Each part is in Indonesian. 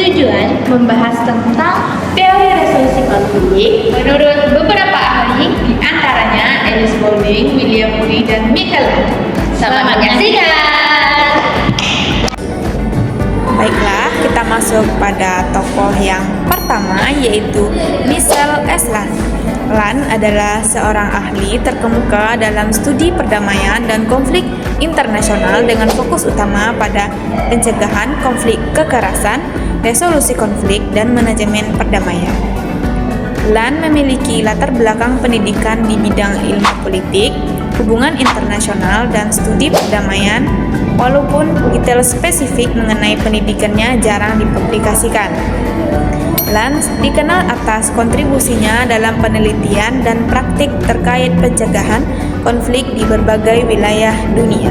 bertujuan membahas tentang teori resolusi konflik menurut beberapa ahli, di antaranya Alice Boulding, William Ury, dan Michael Land. Selamat menyaksikan! Baiklah, kita masuk pada tokoh yang pertama, yaitu Michel S. Land. Land adalah seorang ahli terkemuka dalam studi perdamaian dan konflik internasional dengan fokus utama pada pencegahan konflik kekerasan, resolusi konflik, dan manajemen perdamaian. Land memiliki latar belakang pendidikan di bidang ilmu politik, hubungan internasional, dan studi perdamaian, walaupun detail spesifik mengenai pendidikannya jarang dipublikasikan. Land dikenal atas kontribusinya dalam penelitian dan praktik terkait pencegahan konflik di berbagai wilayah dunia.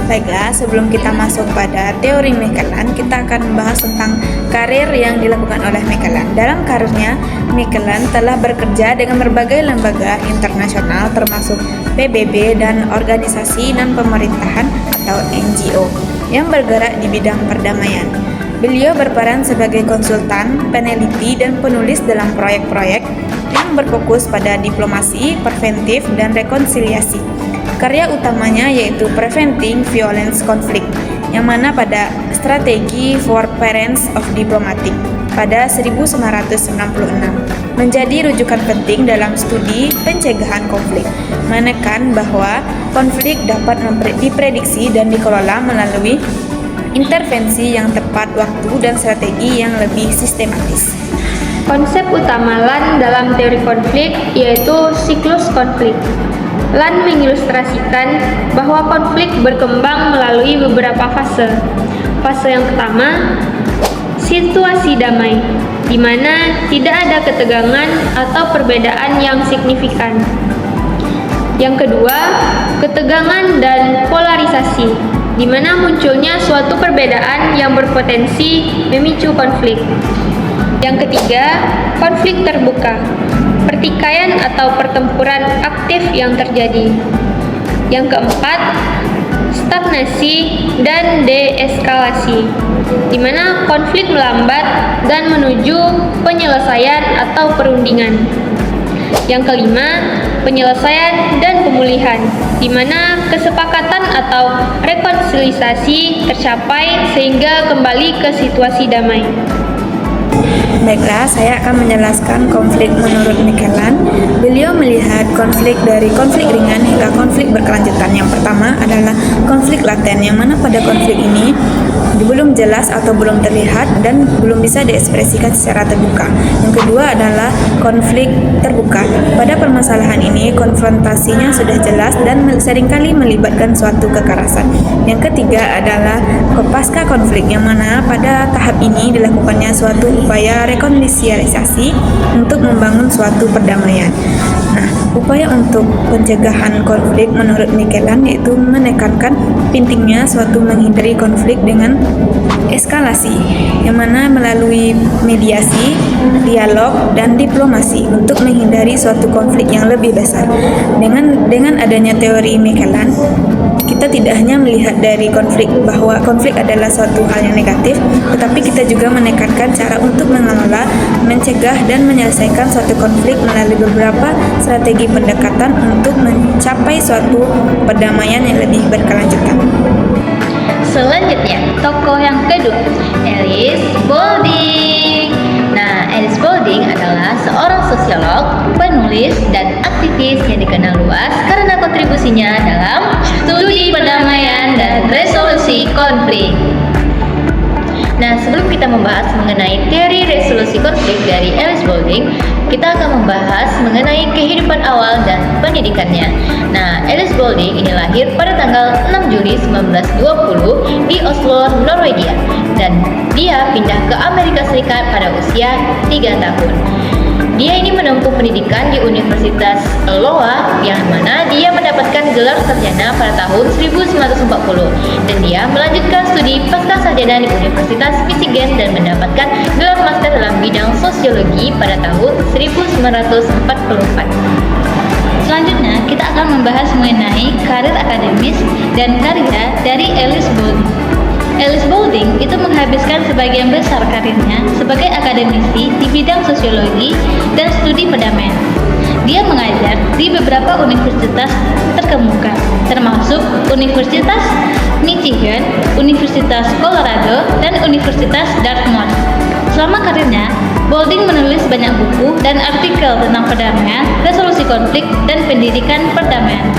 Baiklah, sebelum kita masuk pada teori Michael Land, kita akan membahas tentang karir yang dilakukan oleh Michael Land. Dalam karirnya, Michael Land telah bekerja dengan berbagai lembaga internasional termasuk PBB dan organisasi non-pemerintahan atau NGO yang bergerak di bidang perdamaian. Beliau berperan sebagai konsultan, peneliti, dan penulis dalam proyek-proyek yang berfokus pada diplomasi, preventif, dan rekonsiliasi. Karya utamanya yaitu Preventing Violence Conflict, yang mana pada Strategi for Parents of Diplomatic pada 1996 menjadi rujukan penting dalam studi pencegahan konflik, menekan bahwa konflik dapat diprediksi dan dikelola melalui intervensi yang tepat waktu dan strategi yang lebih sistematis. Konsep utama Land dalam teori konflik yaitu siklus konflik. Land mengilustrasikan bahwa konflik berkembang melalui beberapa fase. Fase yang pertama, situasi damai, di mana tidak ada ketegangan atau perbedaan yang signifikan. Yang kedua, ketegangan dan polarisasi, di mana munculnya suatu perbedaan yang berpotensi memicu konflik. Yang ketiga, konflik terbuka, pertikaian atau pertempuran aktif yang terjadi. Yang keempat, stagnasi dan deeskalasi, di mana konflik melambat dan menuju penyelesaian atau perundingan. Yang kelima, penyelesaian dan pemulihan, di mana kesepakatan atau rekonsiliasi tercapai sehingga kembali ke situasi damai. Baiklah, saya akan menjelaskan konflik menurut Michael Land. Beliau melihat konflik dari konflik ringan hingga konflik berkelanjutan. Yang pertama adalah konflik laten, yang mana pada konflik ini belum jelas atau belum terlihat dan belum bisa diekspresikan secara terbuka. Yang kedua adalah konflik terbuka. Pada permasalahan ini, konfrontasinya sudah jelas dan seringkali melibatkan suatu kekerasan. Yang ketiga adalah pasca konflik, yang mana pada tahap ini dilakukannya suatu upaya rekonsiliasi untuk membangun suatu perdamaian. Nah, upaya untuk pencegahan konflik menurut Michael Land yaitu menekankan pentingnya suatu menghindari konflik dengan eskalasi, yang mana melalui mediasi, dialog, dan diplomasi untuk menghindari suatu konflik yang lebih besar. Dengan adanya teori Michael Land, kita tidak hanya melihat dari konflik bahwa konflik adalah suatu hal yang negatif, tetapi kita juga menekankan cara untuk mengelola, mencegah, dan menyelesaikan suatu konflik melalui beberapa strategi pendekatan untuk mencapai suatu perdamaian yang lebih berkelanjutan. Selanjutnya, tokoh yang kedua, Alice Boulding. Nah, Alice Boulding adalah seorang sosiolog, penulis, dan aktivis yang dikenal luas karena kontribusinya dalam studi perdamaian dan resolusi konflik. Nah, sebelum kita membahas mengenai teori resolusi konflik dari Alice Boulding, kita akan membahas mengenai kehidupan awal dan pendidikannya. Nah, Alice Boulding ini lahir pada tanggal 6 Juli 1920 di Oslo, Norwegia, dan dia pindah ke Amerika Serikat pada usia 3 tahun. Dia ini menempuh pendidikan di Universitas Iowa, yang mana dia mendapatkan gelar sarjana pada tahun 1940, dan dia melanjutkan studi pasca sarjana di Universitas Michigan dan mendapatkan gelar master dalam bidang sosiologi pada tahun 1944. Selanjutnya, kita akan membahas mengenai karir akademis dan karya dari Alice Boulding. Alice Boulding itu menghabiskan sebagian besar karirnya sebagai akademisi di bidang sosiologi dan studi perdamaian. Dia mengajar di beberapa universitas terkemuka, termasuk Universitas Michigan, Universitas Colorado, dan Universitas Dartmouth. Selama karirnya, Boulding menulis banyak buku dan artikel tentang perdamaian, resolusi konflik, dan pendidikan perdamaian.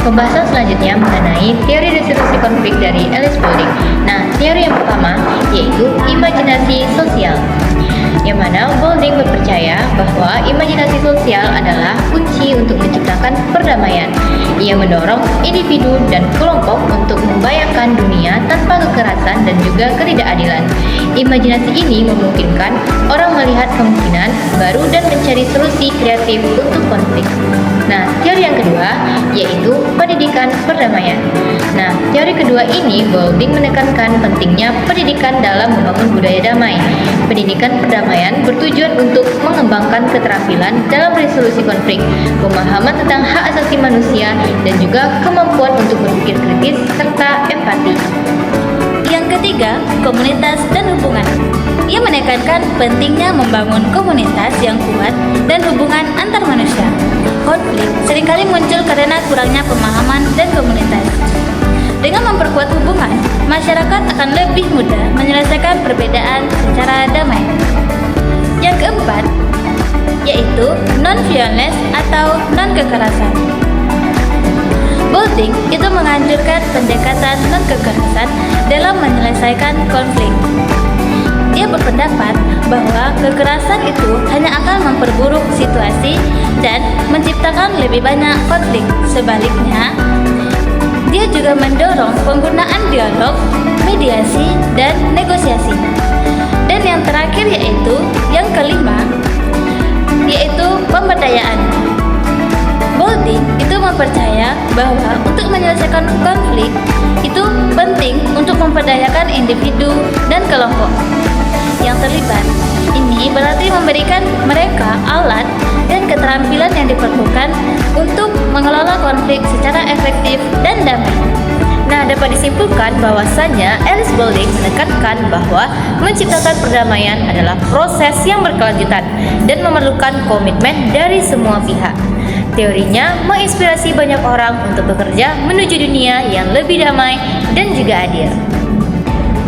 Pembahasan selanjutnya mengenai teori resolusi konflik dari Alice Boulding. Nah, teori yang pertama yaitu imajinasi sosial, yang mana Boulding berpercaya bahwa imajinasi sosial adalah kunci untuk menciptakan perdamaian. Ia mendorong individu dan kelompok untuk membayangkan dunia tanpa kekerasan dan juga ketidakadilan. Imajinasi ini memungkinkan orang melihat kemungkinan baru dan mencari solusi kreatif untuk konflik. Nah, teori yang kedua yaitu pendidikan perdamaian. Nah, teori kedua ini Boulding menekankan pentingnya pendidikan dalam membangun budaya damai. Pendidikan perdamaian bertujuan untuk mengembangkan keterampilan dalam resolusi konflik, pemahaman tentang hak asasi manusia, dan juga kemampuan untuk berpikir kritis serta empati. Yang ketiga, komunitas dan hubungan. Ia menekankan pentingnya membangun komunitas yang kuat dan hubungan antar manusia. Konflik seringkali muncul karena kurangnya pemahaman dan komunitas. Dengan memperkuat hubungan, masyarakat akan lebih mudah menyelesaikan perbedaan secara damai. Yang keempat, yaitu non-violence atau non-kekerasan. Boulding itu menganjurkan pendekatan non-kekerasan dalam menyelesaikan konflik. Dia berpendapat bahwa kekerasan itu hanya akan memperburuk situasi dan menciptakan lebih banyak konflik. Sebaliknya, dia juga mendorong penggunaan dialog, mediasi, dan negosiasi. Dan yang terakhir yaitu yang kelima, yaitu pemberdayaan. Boulding itu mempercaya bahwa untuk menyelesaikan konflik itu penting untuk memperdayakan individu dan kelompok yang terlibat. Ini berarti memberikan mereka alat dan keterampilan yang diperlukan untuk mengelola konflik secara efektif dan damai. Nah, dapat disimpulkan bahwasanya Alice Boulding menekankan bahwa menciptakan perdamaian adalah proses yang berkelanjutan dan memerlukan komitmen dari semua pihak. Teorinya menginspirasi banyak orang untuk bekerja menuju dunia yang lebih damai dan juga adil.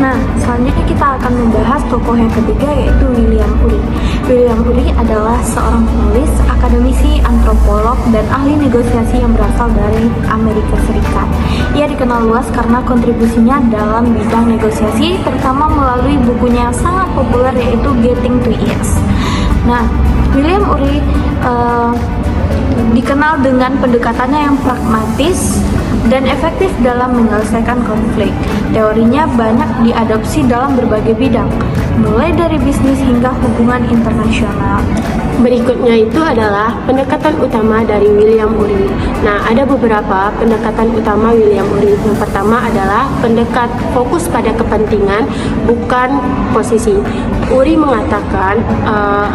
Nah, selanjutnya kita akan membahas tokoh yang ketiga yaitu William Ury. William Ury adalah seorang penulis, akademisi, antropolog, dan ahli negosiasi yang berasal dari Amerika Serikat. Ia dikenal luas karena kontribusinya dalam bidang negosiasi, terutama melalui bukunya yang sangat populer yaitu Getting to Yes. Nah, William Ury dikenal dengan pendekatannya yang pragmatis dan efektif dalam menyelesaikan konflik. Teorinya banyak diadopsi dalam berbagai bidang, mulai dari bisnis hingga hubungan internasional. Berikutnya itu adalah pendekatan utama dari William Ury. Nah, ada beberapa pendekatan utama William Ury. Yang pertama adalah pendekat fokus pada kepentingan, bukan posisi. Ury mengatakan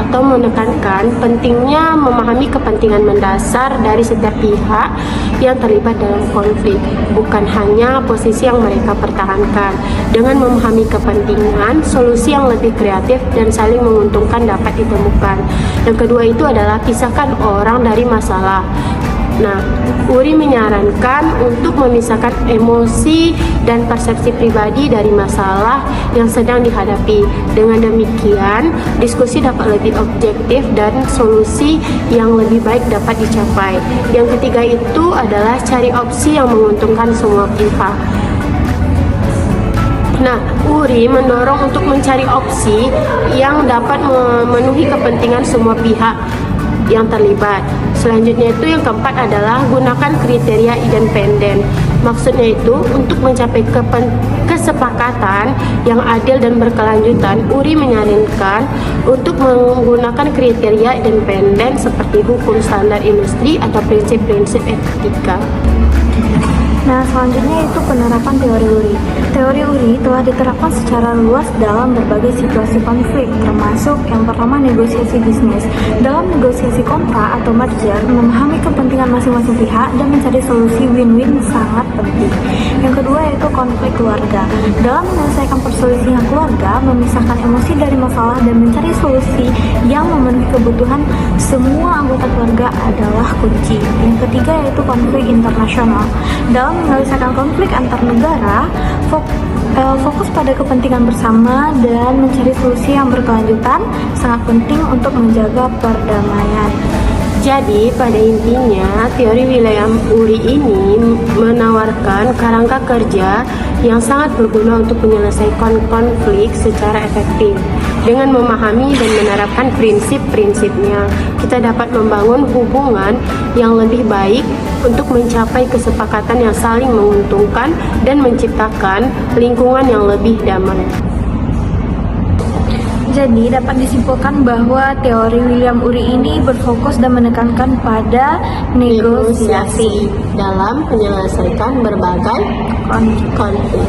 atau menekankan pentingnya memahami kepentingan mendasar dari setiap pihak yang terlibat dalam konflik, bukan hanya posisi yang mereka pertahankan. Dengan memahami kepentingan, solusi yang lebih kreatif dan saling menguntungkan dapat ditemukan. Yang kedua itu adalah pisahkan orang dari masalah. Nah, Ury menyarankan untuk memisahkan emosi dan persepsi pribadi dari masalah yang sedang dihadapi. Dengan demikian, diskusi dapat lebih objektif dan solusi yang lebih baik dapat dicapai. Yang ketiga itu adalah cari opsi yang menguntungkan semua pihak. Nah, Ury mendorong untuk mencari opsi yang dapat memenuhi kepentingan semua pihak yang terlibat. Selanjutnya itu yang keempat adalah gunakan kriteria independen. Maksudnya itu untuk mencapai kesepakatan yang adil dan berkelanjutan, Ury menyarankan untuk menggunakan kriteria independen seperti hukum standar industri atau prinsip-prinsip etika. Nah, selanjutnya itu penerapan teori Ury. Teori Ury telah diterapkan secara luas dalam berbagai situasi konflik, termasuk yang pertama negosiasi bisnis. Dalam negosiasi kontrak atau merger, memahami kepentingan masing-masing pihak dan mencari solusi win-win sangat penting. Yang kedua yaitu konflik keluarga. Dalam menyelesaikan perselisihan keluarga, memisahkan emosi dari masalah dan mencari solusi yang memenuhi kebutuhan semua anggota keluarga adalah kunci. Yang ketiga yaitu konflik internasional. Dalam menyelesaikan konflik antar negara, fokus pada kepentingan bersama dan mencari solusi yang berkelanjutan sangat penting untuk menjaga perdamaian. Jadi, pada intinya, teori William Ury ini menawarkan kerangka kerja yang sangat berguna untuk menyelesaikan konflik secara efektif. Dengan memahami dan menerapkan prinsip-prinsipnya, kita dapat membangun hubungan yang lebih baik untuk mencapai kesepakatan yang saling menguntungkan dan menciptakan lingkungan yang lebih damai. Jadi dapat disimpulkan bahwa teori William Ury ini berfokus dan menekankan pada negosiasi dalam menyelesaikan berbagai konflik.